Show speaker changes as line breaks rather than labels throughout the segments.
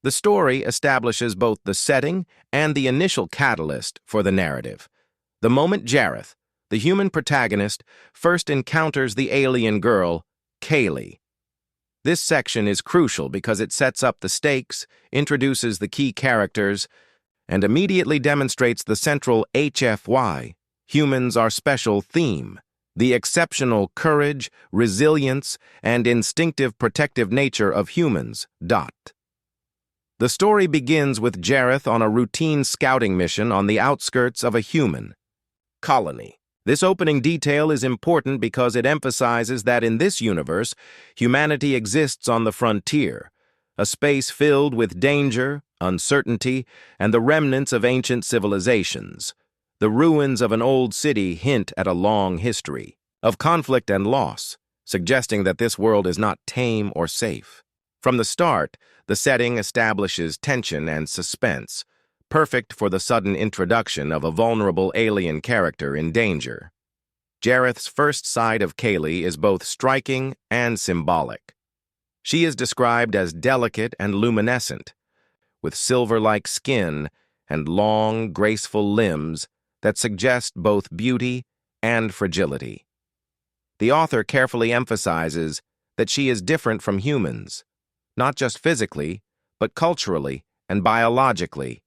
The story establishes both the setting and the initial catalyst for the narrative. The moment Jareth, the human protagonist, first encounters the alien girl, Kaylee. This section is crucial because it sets up the stakes, introduces the key characters, and immediately demonstrates the central HFY, humans are special theme, the exceptional courage, resilience, and instinctive protective nature of humans. The story begins with Jareth on a routine scouting mission on the outskirts of a human colony. This opening detail is important because it emphasizes that in this universe, humanity exists on the frontier, a space filled with danger, uncertainty, and the remnants of ancient civilizations. The ruins of an old city hint at a long history of conflict and loss, suggesting that this world is not tame or safe. From the start, the setting establishes tension and suspense, perfect for the sudden introduction of a vulnerable alien character in danger. Jareth's first sight of Kaylee is both striking and symbolic. She is described as delicate and luminescent, with silver-like skin and long, graceful limbs that suggest both beauty and fragility. The author carefully emphasizes that she is different from humans, not just physically, but culturally and biologically.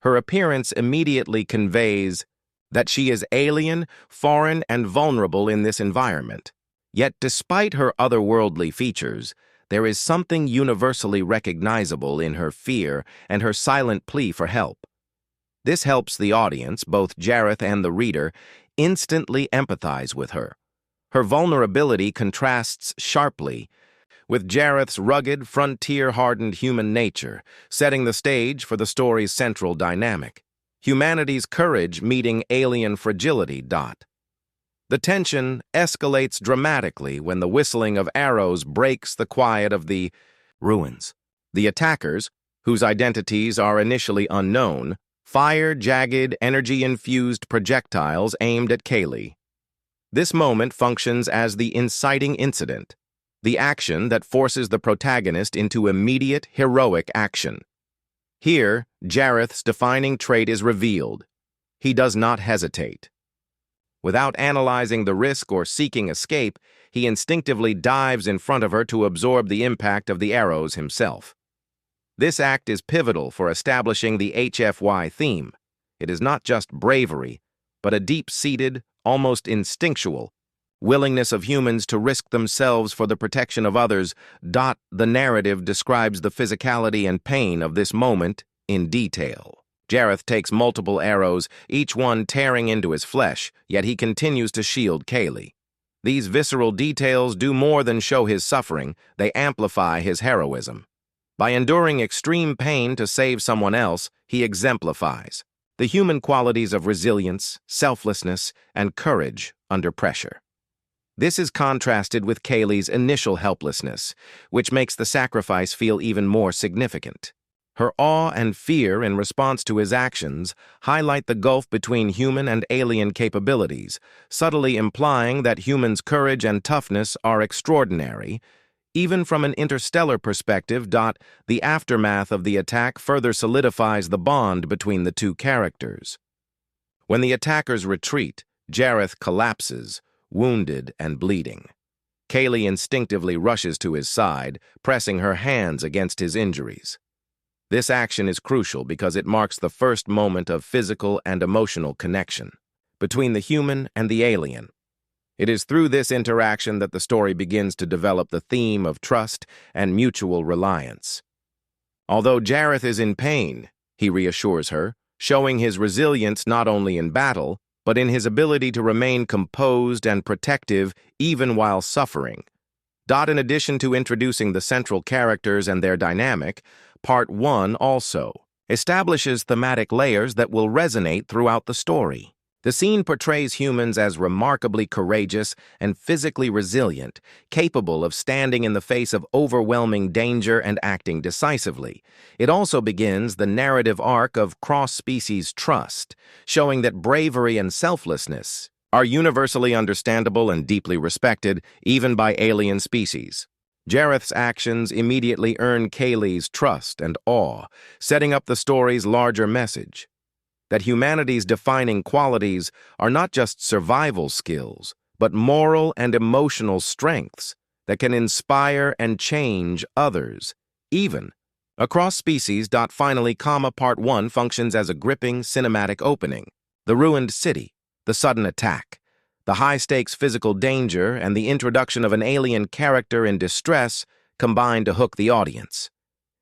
Her appearance immediately conveys that she is alien, foreign, and vulnerable in this environment. Yet despite her otherworldly features, there is something universally recognizable in her fear and her silent plea for help. This helps the audience, both Jareth and the reader, instantly empathize with her. Her vulnerability contrasts sharply with Jareth's rugged, frontier-hardened human nature, setting the stage for the story's central dynamic. Humanity's courage meeting alien fragility. The tension escalates dramatically when the whistling of arrows breaks the quiet of the ruins. The attackers, whose identities are initially unknown, fire jagged, energy-infused projectiles aimed at Kaylee. This moment functions as the inciting incident, the action that forces the protagonist into immediate, heroic action. Here, Jareth's defining trait is revealed. He does not hesitate. Without analyzing the risk or seeking escape, he instinctively dives in front of her to absorb the impact of the arrows himself. This act is pivotal for establishing the HFY theme. It is not just bravery, but a deep-seated, almost instinctual, willingness of humans to risk themselves for the protection of others. The narrative describes the physicality and pain of this moment in detail. Jareth takes multiple arrows, each one tearing into his flesh, yet he continues to shield Kaylee. These visceral details do more than show his suffering, they amplify his heroism. By enduring extreme pain to save someone else, he exemplifies the human qualities of resilience, selflessness, and courage under pressure. This is contrasted with Kaylee's initial helplessness, which makes the sacrifice feel even more significant. Her awe and fear in response to his actions highlight the gulf between human and alien capabilities, subtly implying that humans' courage and toughness are extraordinary. Even from an interstellar perspective, the aftermath of the attack further solidifies the bond between the two characters. When the attackers retreat, Jareth collapses, wounded and bleeding. Kaylee instinctively rushes to his side, pressing her hands against his injuries. This action is crucial because it marks the first moment of physical and emotional connection between the human and the alien. It is through this interaction that the story begins to develop the theme of trust and mutual reliance. Although Jareth is in pain, he reassures her, showing his resilience not only in battle, but in his ability to remain composed and protective even while suffering. In addition to introducing the central characters and their dynamic, Part 1 also establishes thematic layers that will resonate throughout the story. The scene portrays humans as remarkably courageous and physically resilient, capable of standing in the face of overwhelming danger and acting decisively. It also begins the narrative arc of cross-species trust, showing that bravery and selflessness are universally understandable and deeply respected, even by alien species. Jareth's actions immediately earn Kaylee's trust and awe, setting up the story's larger message: that humanity's defining qualities are not just survival skills, but moral and emotional strengths that can inspire and change others, even across species. Finally, Part 1 functions as a gripping cinematic opening. The ruined city, the sudden attack, the high-stakes physical danger, and the introduction of an alien character in distress combine to hook the audience.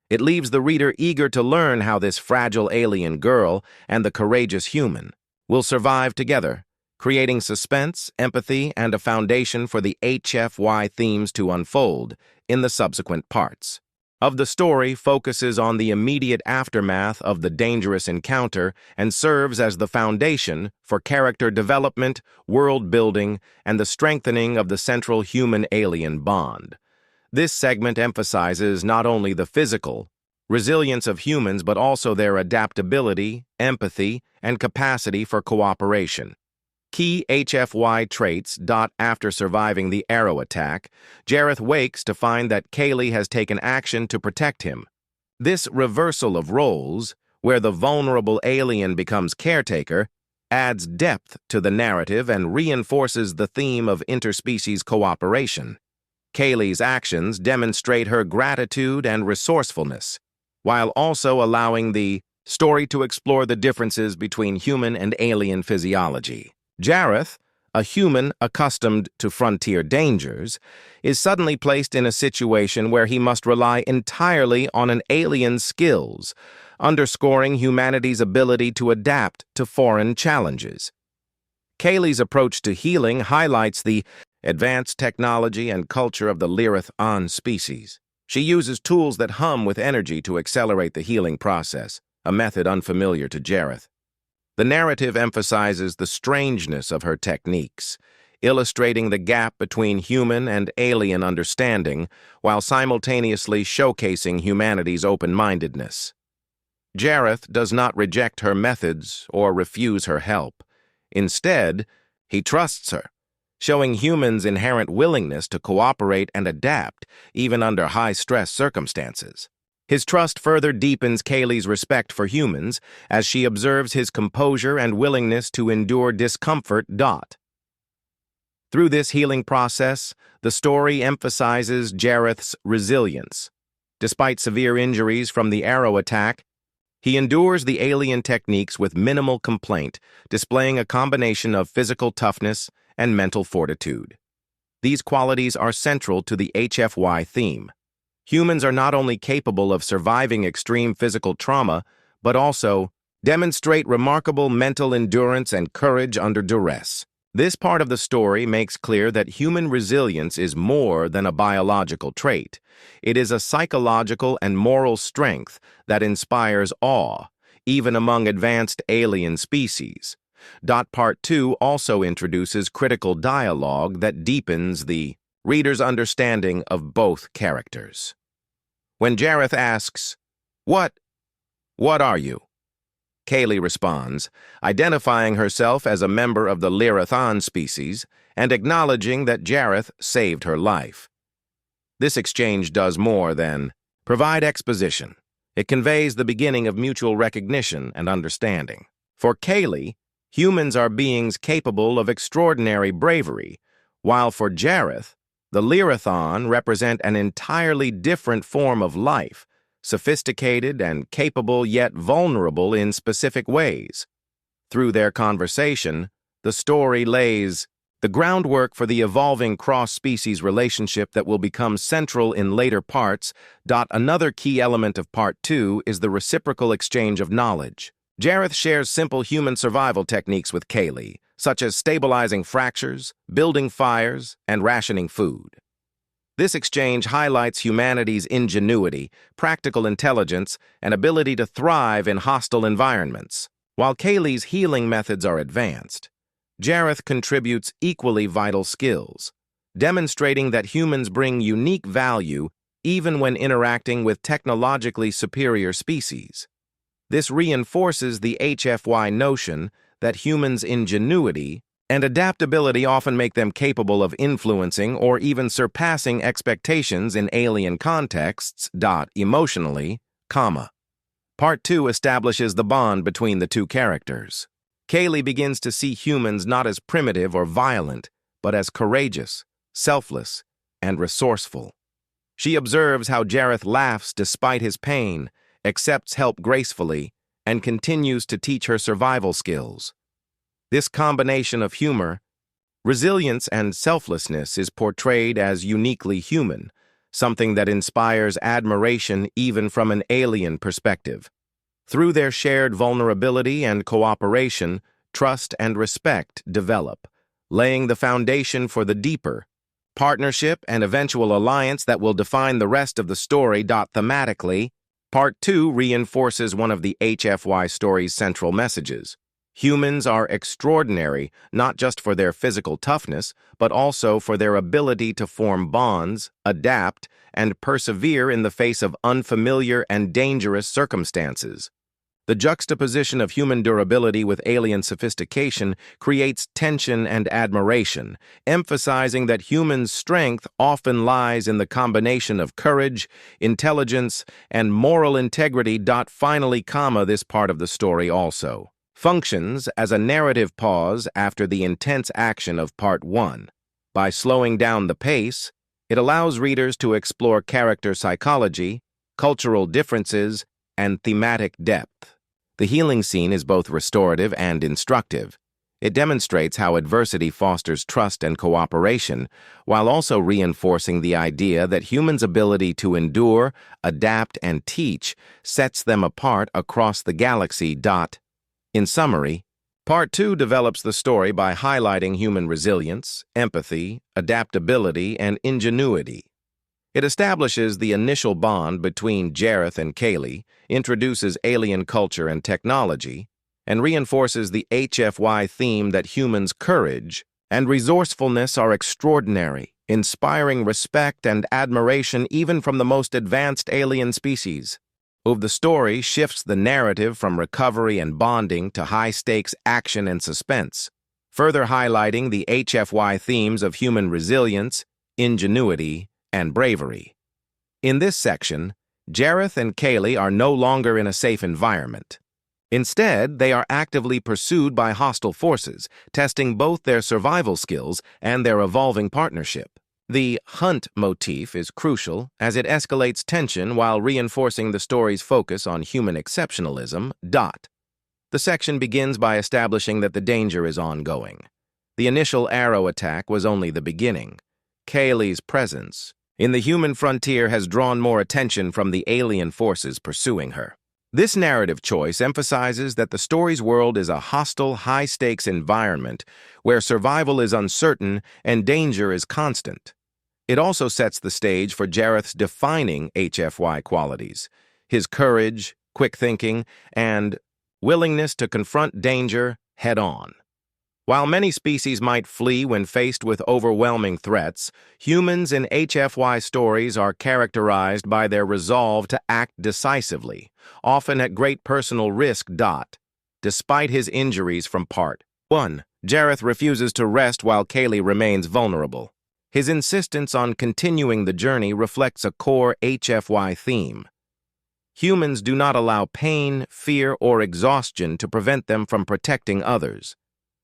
It leaves the reader eager to learn how this fragile alien girl and the courageous human will survive together, creating suspense, empathy, and a foundation for the HFY themes to unfold in the subsequent parts. Of the story focuses on the immediate aftermath of the dangerous encounter and serves as the foundation for character development, world building, and the strengthening of the central human-alien bond. This segment emphasizes not only the physical resilience of humans, but also their adaptability, empathy, and capacity for cooperation. Key HFY traits. After surviving the arrow attack, Jareth wakes to find that Kaylee has taken action to protect him. This reversal of roles, where the vulnerable alien becomes caretaker, adds depth to the narrative and reinforces the theme of interspecies cooperation. Kaylee's actions demonstrate her gratitude and resourcefulness, while also allowing the story to explore the differences between human and alien physiology. Jareth, a human accustomed to frontier dangers, is suddenly placed in a situation where he must rely entirely on an alien's skills, underscoring humanity's ability to adapt to foreign challenges. Kaylee's approach to healing highlights the advanced technology and culture of the Earthlings species. She uses tools that hum with energy to accelerate the healing process, a method unfamiliar to Jareth. The narrative emphasizes the strangeness of her techniques, illustrating the gap between human and alien understanding while simultaneously showcasing humanity's open-mindedness. Jareth does not reject her methods or refuse her help. Instead, he trusts her, showing humans' inherent willingness to cooperate and adapt even under high-stress circumstances. His trust further deepens Kaylee's respect for humans as she observes his composure and willingness to endure discomfort. Through this healing process, the story emphasizes Jareth's resilience. Despite severe injuries from the arrow attack, he endures the alien techniques with minimal complaint, displaying a combination of physical toughness and mental fortitude. These qualities are central to the HFY theme. Humans are not only capable of surviving extreme physical trauma, but also demonstrate remarkable mental endurance and courage under duress. This part of the story makes clear that human resilience is more than a biological trait. It is a psychological and moral strength that inspires awe, even among advanced alien species. Part 2 also introduces critical dialogue that deepens the reader's understanding of both characters. When Jareth asks, What are you?" Kaylee responds, identifying herself as a member of the Earthlings species and acknowledging that Jareth saved her life. This exchange does more than provide exposition. It conveys the beginning of mutual recognition and understanding. For Kaylee, humans are beings capable of extraordinary bravery, while for Jareth, the Earthlings represent an entirely different form of life, sophisticated and capable yet vulnerable in specific ways. Through their conversation, the story lays the groundwork for the evolving cross-species relationship that will become central in later parts. Another key element of Part 2 is the reciprocal exchange of knowledge. Jareth shares simple human survival techniques with Kaylee, such as stabilizing fractures, building fires, and rationing food. This exchange highlights humanity's ingenuity, practical intelligence, and ability to thrive in hostile environments. While Kaylee's healing methods are advanced, Jareth contributes equally vital skills, demonstrating that humans bring unique value even when interacting with technologically superior species. This reinforces the HFY notion that humans' ingenuity and adaptability often make them capable of influencing or even surpassing expectations in alien contexts. Emotionally, comma. Part 2 establishes the bond between the two characters. Kaylee begins to see humans not as primitive or violent, but as courageous, selfless, and resourceful. She observes how Jareth laughs despite his pain, accepts help gracefully, and continues to teach her survival skills. This combination of humor, resilience, and selflessness is portrayed as uniquely human, something that inspires admiration even from an alien perspective. Through their shared vulnerability and cooperation, trust and respect develop, laying the foundation for the deeper partnership and eventual alliance that will define the rest of the story. Thematically, Part 2 reinforces one of the HFY story's central messages. Humans are extraordinary not just for their physical toughness, but also for their ability to form bonds, adapt, and persevere in the face of unfamiliar and dangerous circumstances. The juxtaposition of human durability with alien sophistication creates tension and admiration, emphasizing that humans' strength often lies in the combination of courage, intelligence, and moral integrity. Finally, this part of the story also functions as a narrative pause after the intense action of Part 1. By slowing down the pace, it allows readers to explore character psychology, cultural differences, and thematic depth. The healing scene is both restorative and instructive. It demonstrates how adversity fosters trust and cooperation, while also reinforcing the idea that humans' ability to endure, adapt, and teach sets them apart across the galaxy. In summary, Part 2 develops the story by highlighting human resilience, empathy, adaptability, and ingenuity. It establishes the initial bond between Jareth and Kaylee, introduces alien culture and technology, and reinforces the HFY theme that humans' courage and resourcefulness are extraordinary, inspiring respect and admiration even from the most advanced alien species. The story shifts the narrative from recovery and bonding to high-stakes action and suspense, further highlighting the HFY themes of human resilience, ingenuity, and bravery. In this section, Jareth and Kaylee are no longer in a safe environment. Instead, they are actively pursued by hostile forces, testing both their survival skills and their evolving partnership. The hunt motif is crucial as it escalates tension while reinforcing the story's focus on human exceptionalism. The section begins by establishing that the danger is ongoing. The initial arrow attack was only the beginning. Kaylee's presence in the human frontier has drawn more attention from the alien forces pursuing her. This narrative choice emphasizes that the story's world is a hostile, high-stakes environment where survival is uncertain and danger is constant. It also sets the stage for Jareth's defining HFY qualities: his courage, quick thinking, and willingness to confront danger head-on. While many species might flee when faced with overwhelming threats, humans in HFY stories are characterized by their resolve to act decisively, often at great personal risk. Despite his injuries from Part 1, Jareth refuses to rest while Kaylee remains vulnerable. His insistence on continuing the journey reflects a core HFY theme. Humans do not allow pain, fear, or exhaustion to prevent them from protecting others.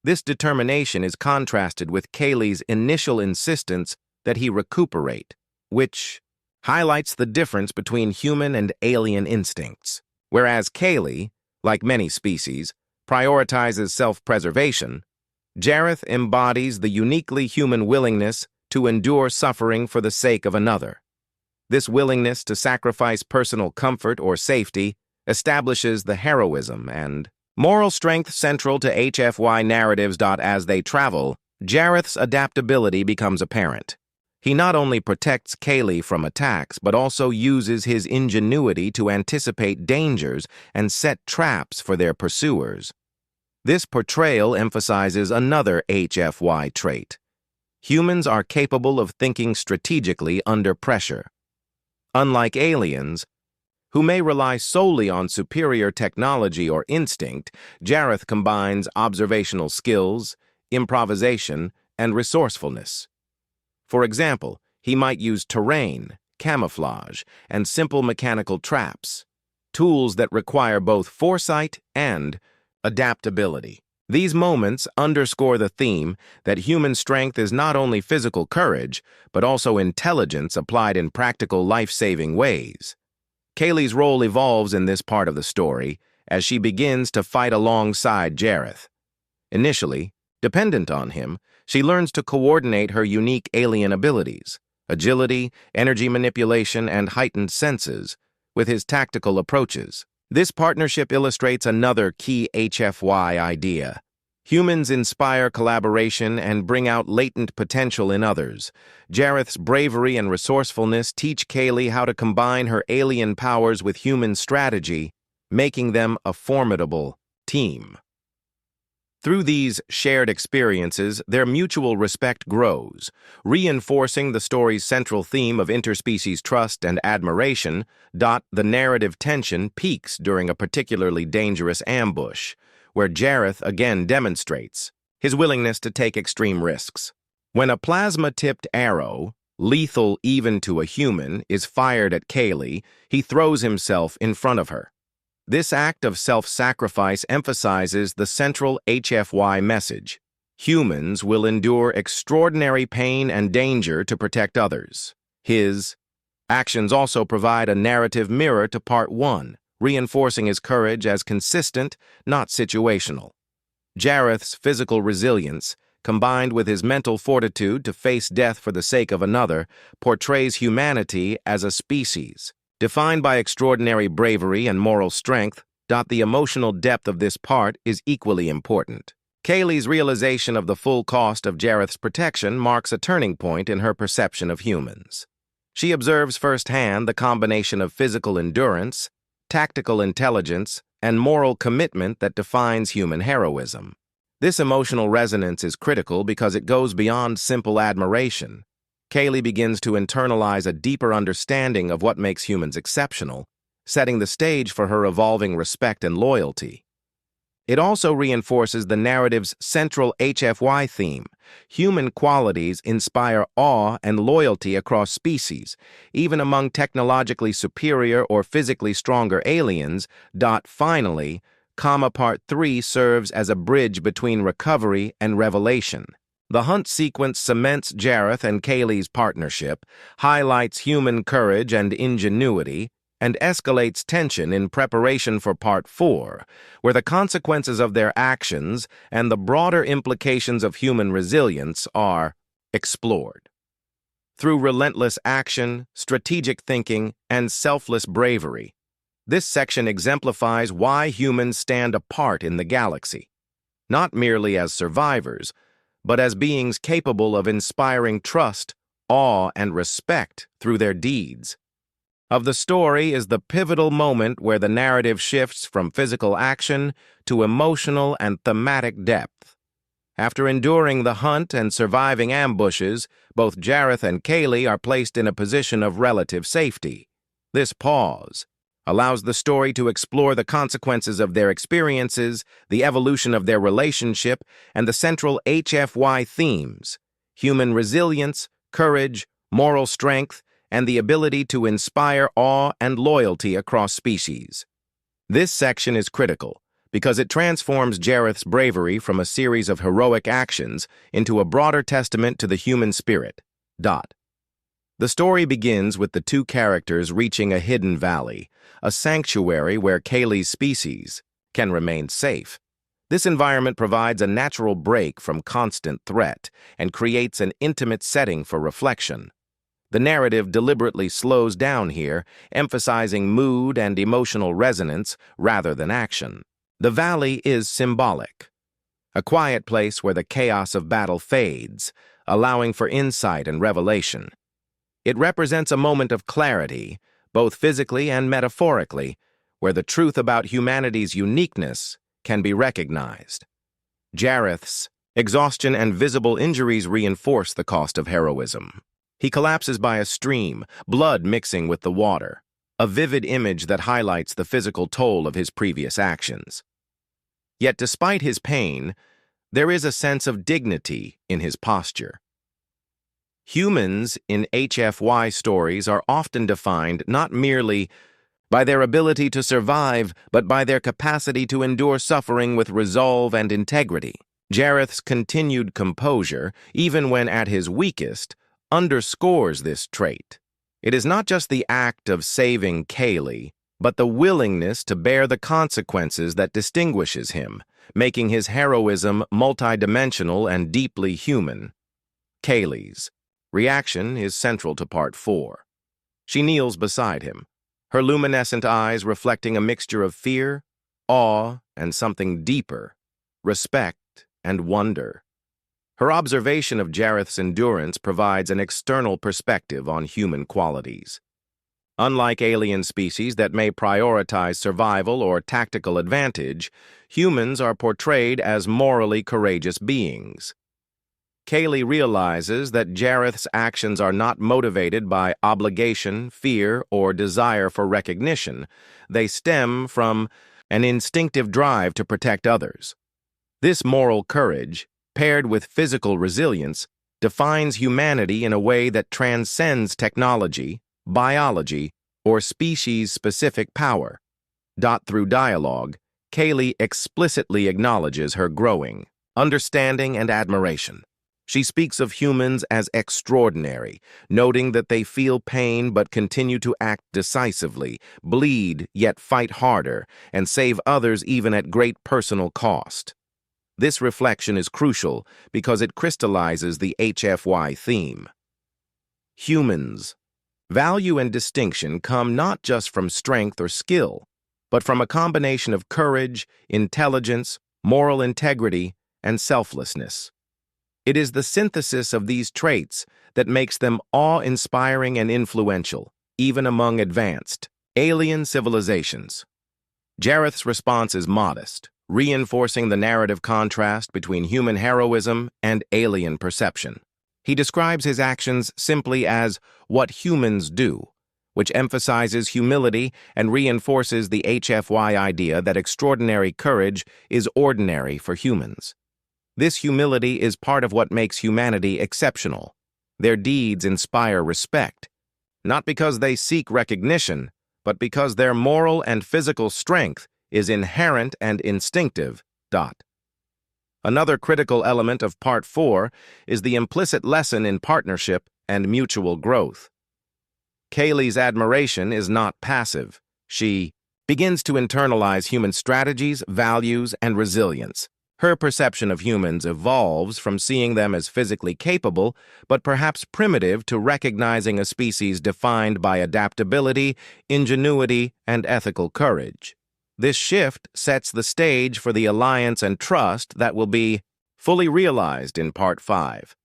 This determination is contrasted with Kaylee's initial insistence that he recuperate, which highlights the difference between human and alien instincts. Whereas Kaylee, like many species, prioritizes self-preservation, Jareth embodies the uniquely human willingness to endure suffering for the sake of another. This willingness to sacrifice personal comfort or safety establishes the heroism and moral strength central to HFY narratives. As they travel, Jareth's adaptability becomes apparent. He not only protects Kaylee from attacks, but also uses his ingenuity to anticipate dangers and set traps for their pursuers. This portrayal emphasizes another HFY trait. Humans are capable of thinking strategically under pressure. Unlike aliens, who may rely solely on superior technology or instinct, Jareth combines observational skills, improvisation, and resourcefulness. For example, he might use terrain, camouflage, and simple mechanical traps, tools that require both foresight and adaptability. These moments underscore the theme that human strength is not only physical courage, but also intelligence applied in practical life-saving ways. Kaylee's role evolves in this part of the story as she begins to fight alongside Jareth. Initially, dependent on him, she learns to coordinate her unique alien abilities, agility, energy manipulation, and heightened senses, with his tactical approaches. This partnership illustrates another key HFY idea. Humans inspire collaboration and bring out latent potential in others. Jareth's bravery and resourcefulness teach Kaylee how to combine her alien powers with human strategy, making them a formidable team. Through these shared experiences, their mutual respect grows, reinforcing the story's central theme of interspecies trust and admiration. The narrative tension peaks during a particularly dangerous ambush, where Jareth again demonstrates his willingness to take extreme risks. When a plasma-tipped arrow, lethal even to a human, is fired at Kaylee, he throws himself in front of her. This act of self-sacrifice emphasizes the central HFY message. Humans will endure extraordinary pain and danger to protect others. His actions also provide a narrative mirror to Part 1, reinforcing his courage as consistent, not situational. Jareth's physical resilience, combined with his mental fortitude to face death for the sake of another, portrays humanity as a species defined by extraordinary bravery and moral strength. The emotional depth of this part is equally important. Kaylee's realization of the full cost of Jareth's protection marks a turning point in her perception of humans. She observes firsthand the combination of physical endurance, tactical intelligence, and moral commitment that defines human heroism. This emotional resonance is critical because it goes beyond simple admiration. Kaylee begins to internalize a deeper understanding of what makes humans exceptional, setting the stage for her evolving respect and loyalty. It also reinforces the narrative's central HFY theme. Human qualities inspire awe and loyalty across species, even among technologically superior or physically stronger aliens. Finally, Part 3 serves as a bridge between recovery and revelation. The hunt sequence cements Jareth and Kaylee's partnership, highlights human courage and ingenuity, and escalates tension in preparation for Part 4, where the consequences of their actions and the broader implications of human resilience are explored. Through relentless action, strategic thinking, and selfless bravery, this section exemplifies why humans stand apart in the galaxy, not merely as survivors, but as beings capable of inspiring trust, awe, and respect through their deeds. Of the story is the pivotal moment where the narrative shifts from physical action to emotional and thematic depth. After enduring the hunt and surviving ambushes, both Jareth and Kaylee are placed in a position of relative safety. This pause allows the story to explore the consequences of their experiences, the evolution of their relationship, and the central HFY themes: human resilience, courage, moral strength, and the ability to inspire awe and loyalty across species. This section is critical because it transforms Jareth's bravery from a series of heroic actions into a broader testament to the human spirit. The story begins with the two characters reaching a hidden valley, a sanctuary where Kaylee's species can remain safe. This environment provides a natural break from constant threat and creates an intimate setting for reflection. The narrative deliberately slows down here, emphasizing mood and emotional resonance rather than action. The valley is symbolic, a quiet place where the chaos of battle fades, allowing for insight and revelation. It represents a moment of clarity, both physically and metaphorically, where the truth about humanity's uniqueness can be recognized. Jareth's exhaustion and visible injuries reinforce the cost of heroism. He collapses by a stream, blood mixing with the water, a vivid image that highlights the physical toll of his previous actions. Yet despite his pain, There is a sense of dignity in his posture. Humans in HFY stories are often defined not merely by their ability to survive, but by their capacity to endure suffering with resolve and integrity. Jareth's continued composure, even when at his weakest, underscores this trait. It is not just the act of saving Kaylee, but the willingness to bear the consequences that distinguishes him, making his heroism multidimensional and deeply human. Kaylee's reaction is central to Part 4. She kneels beside him, her luminescent eyes reflecting a mixture of fear, awe, and something deeper, respect and wonder. Her observation of Jareth's endurance provides an external perspective on human qualities. Unlike alien species that may prioritize survival or tactical advantage, humans are portrayed as morally courageous beings. Kaylee realizes that Jareth's actions are not motivated by obligation, fear, or desire for recognition. They stem from an instinctive drive to protect others. This moral courage, paired with physical resilience, defines humanity in a way that transcends technology, biology, or species-specific power. Through dialogue, Kaylee explicitly acknowledges her growing understanding and admiration. She speaks of humans as extraordinary, noting that they feel pain but continue to act decisively, bleed yet fight harder, and save others even at great personal cost. This reflection is crucial because it crystallizes the HFY theme. Humans. Value and distinction come not just from strength or skill, but from a combination of courage, intelligence, moral integrity, and selflessness. It is the synthesis of these traits that makes them awe-inspiring and influential, even among advanced, alien civilizations. Jareth's response is modest, reinforcing the narrative contrast between human heroism and alien perception. He describes his actions simply as what humans do, which emphasizes humility and reinforces the HFY idea that extraordinary courage is ordinary for humans. This humility is part of what makes humanity exceptional. Their deeds inspire respect, not because they seek recognition, but because their moral and physical strength is inherent and instinctive. Another critical element of Part 4 is the implicit lesson in partnership and mutual growth. Kaylee's admiration is not passive. She begins to internalize human strategies, values, and resilience. Her perception of humans evolves from seeing them as physically capable, but perhaps primitive, to recognizing a species defined by adaptability, ingenuity, and ethical courage. This shift sets the stage for the alliance and trust that will be fully realized in Part 5.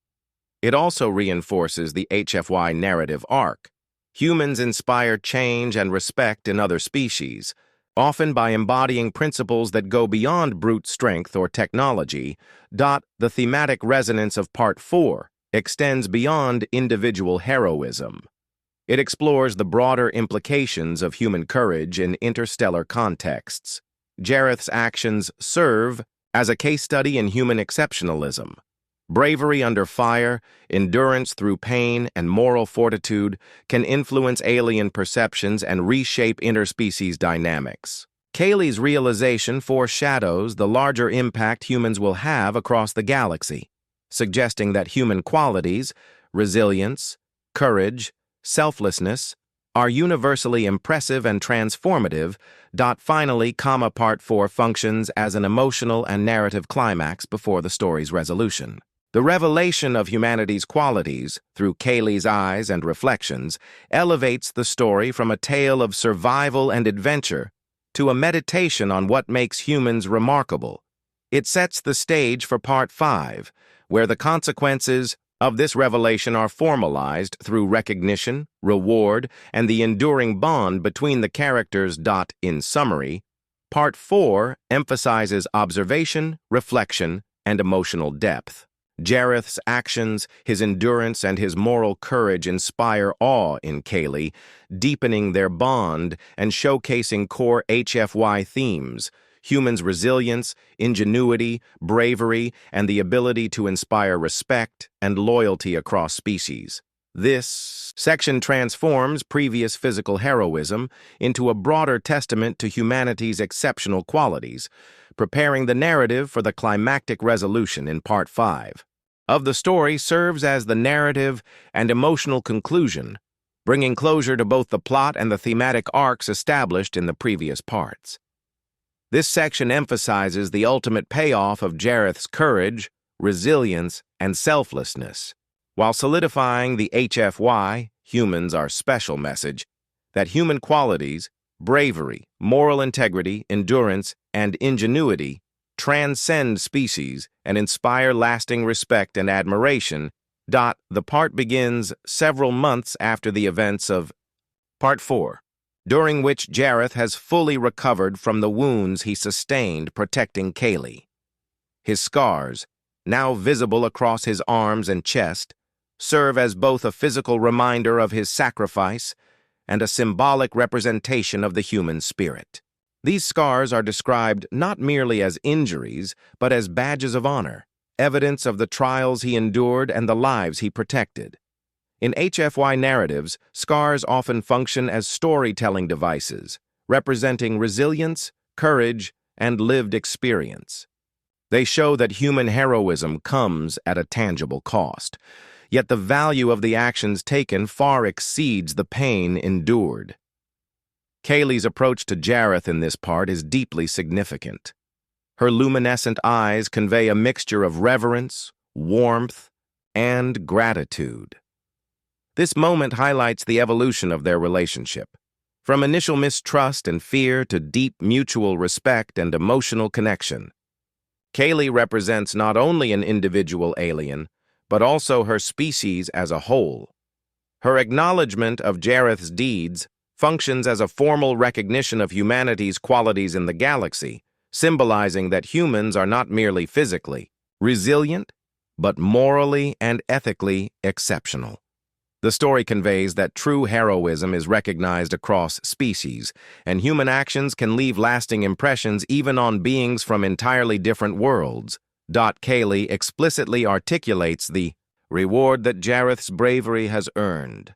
It also reinforces the HFY narrative arc. Humans inspire change and respect in other species, often by embodying principles that go beyond brute strength or technology. The thematic resonance of Part 4 extends beyond individual heroism. It explores the broader implications of human courage in interstellar contexts. Jareth's actions serve as a case study in human exceptionalism. Bravery under fire, endurance through pain, and moral fortitude can influence alien perceptions and reshape interspecies dynamics. Kaylee's realization foreshadows the larger impact humans will have across the galaxy, suggesting that human qualities, resilience, courage, selflessness, are universally impressive and transformative. Finally, Part 4 functions as an emotional and narrative climax before the story's resolution. The revelation of humanity's qualities, through Kaylee's eyes and reflections, elevates the story from a tale of survival and adventure to a meditation on what makes humans remarkable. It sets the stage for Part 5, where the consequences of this revelation are formalized through recognition, reward, and the enduring bond between the characters. In summary, Part 4 emphasizes observation, reflection, and emotional depth. Jareth's actions, his endurance, and his moral courage inspire awe in Kaylee, deepening their bond and showcasing core HFY themes. humans' resilience, ingenuity, bravery, and the ability to inspire respect and loyalty across species. This section transforms previous physical heroism into a broader testament to humanity's exceptional qualities, preparing the narrative for the climactic resolution in Part 5 of the story serves as the narrative and emotional conclusion, bringing closure to both the plot and the thematic arcs established in the previous parts. This section emphasizes the ultimate payoff of Jareth's courage, resilience, and selflessness, while solidifying the HFY, humans are special message, that human qualities, bravery, moral integrity, endurance, and ingenuity transcend species and inspire lasting respect and admiration. The part begins several months after the events of Part 4, during which Jareth has fully recovered from the wounds he sustained protecting Kaylee. His scars, now visible across his arms and chest, serve as both a physical reminder of his sacrifice and a symbolic representation of the human spirit. These scars are described not merely as injuries, but as badges of honor, evidence of the trials he endured and the lives he protected. In HFY narratives, scars often function as storytelling devices, representing resilience, courage, and lived experience. They show that human heroism comes at a tangible cost, yet the value of the actions taken far exceeds the pain endured. Kaylee's approach to Jareth in this part is deeply significant. Her luminescent eyes convey a mixture of reverence, warmth, and gratitude. This moment highlights the evolution of their relationship, from initial mistrust and fear to deep mutual respect and emotional connection. Kaylee represents not only an individual alien, but also her species as a whole. Her acknowledgement of Jareth's deeds functions as a formal recognition of humanity's qualities in the galaxy, symbolizing that humans are not merely physically resilient, but morally and ethically exceptional. The story conveys that true heroism is recognized across species, and human actions can leave lasting impressions even on beings from entirely different worlds. Kaylee explicitly articulates the reward that Jareth's bravery has earned.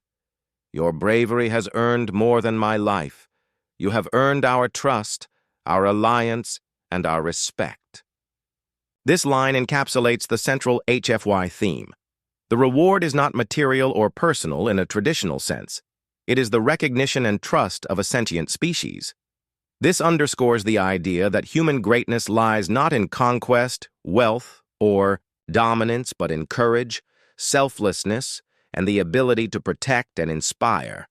Your bravery has earned more than my life. You have earned our trust, our alliance, and our respect. This line encapsulates the central HFY theme. The reward is not material or personal in a traditional sense. It is the recognition and trust of a sentient species. This underscores the idea that human greatness lies not in conquest, wealth, or dominance, but in courage, selflessness, and the ability to protect and inspire.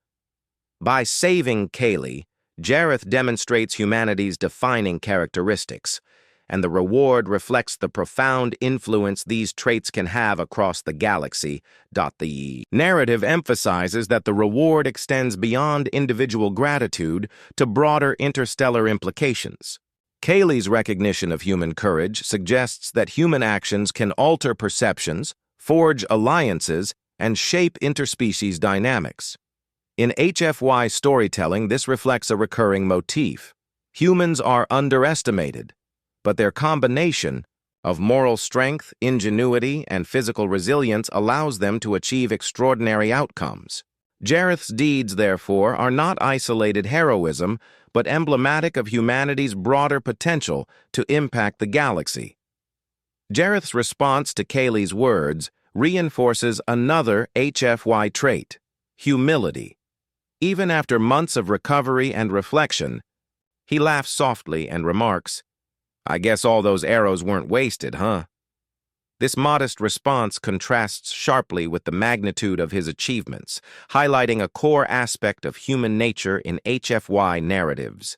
By saving Kaylee, Jareth demonstrates humanity's defining characteristics, and the reward reflects the profound influence these traits can have across the galaxy. The narrative emphasizes that the reward extends beyond individual gratitude to broader interstellar implications. Kaylee's recognition of human courage suggests that human actions can alter perceptions, forge alliances, and shape interspecies dynamics. In HFY storytelling, this reflects a recurring motif. Humans are underestimated, but their combination of moral strength, ingenuity, and physical resilience allows them to achieve extraordinary outcomes. Jareth's deeds, therefore, are not isolated heroism, but emblematic of humanity's broader potential to impact the galaxy. Jareth's response to Kaylee's words reinforces another HFY trait, humility. Even after months of recovery and reflection, he laughs softly and remarks, "I guess all those arrows weren't wasted, huh?" This modest response contrasts sharply with the magnitude of his achievements, highlighting a core aspect of human nature in HFY narratives.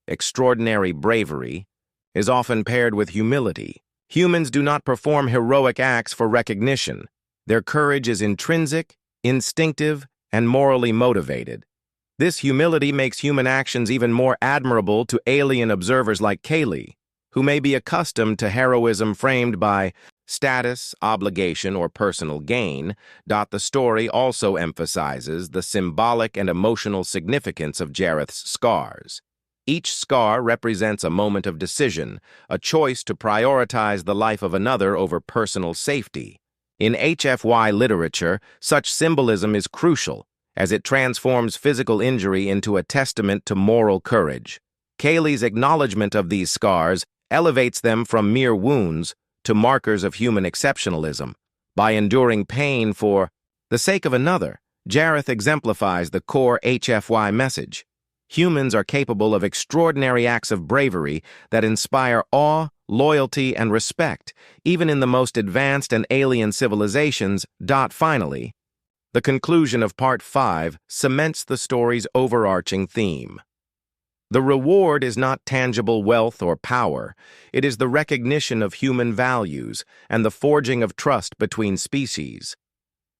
Extraordinary bravery is often paired with humility. Humans do not perform heroic acts for recognition. Their courage is intrinsic, instinctive, and morally motivated. This humility makes human actions even more admirable to alien observers like Kaylee, who may be accustomed to heroism framed by status, obligation, or personal gain. The story also emphasizes the symbolic and emotional significance of Jareth's scars. Each scar represents a moment of decision, a choice to prioritize the life of another over personal safety. In HFY literature, such symbolism is crucial, as it transforms physical injury into a testament to moral courage. Kaylee's acknowledgement of these scars elevates them from mere wounds to markers of human exceptionalism. By enduring pain for the sake of another, Jareth exemplifies the core HFY message. Humans are capable of extraordinary acts of bravery that inspire awe, loyalty, and respect, even in the most advanced and alien civilizations. Finally, the conclusion of Part 5 cements the story's overarching theme. The reward is not tangible wealth or power. It is the recognition of human values and the forging of trust between species.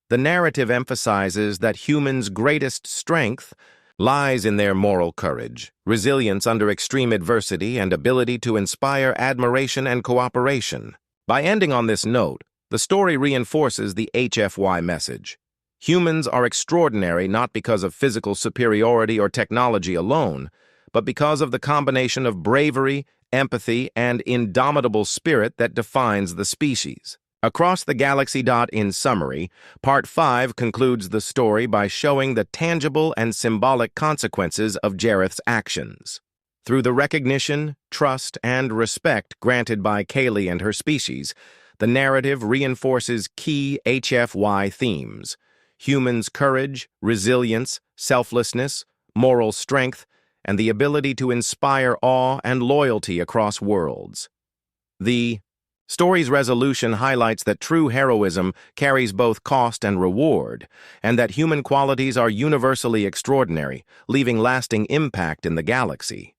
The narrative emphasizes that humans' greatest strength lies in their moral courage, resilience under extreme adversity, and ability to inspire admiration and cooperation. By ending on this note, the story reinforces the HFY message. Humans are extraordinary not because of physical superiority or technology alone, but because of the combination of bravery, empathy, and indomitable spirit that defines the species. Across the galaxy. In summary, Part 5 concludes the story by showing the tangible and symbolic consequences of Jareth's actions. Through the recognition, trust, and respect granted by Kaylee and her species, the narrative reinforces key HFY themes: humans' courage, resilience, selflessness, moral strength, and the ability to inspire awe and loyalty across worlds. The story's resolution highlights that true heroism carries both cost and reward, and that human qualities are universally extraordinary, leaving lasting impact in the galaxy.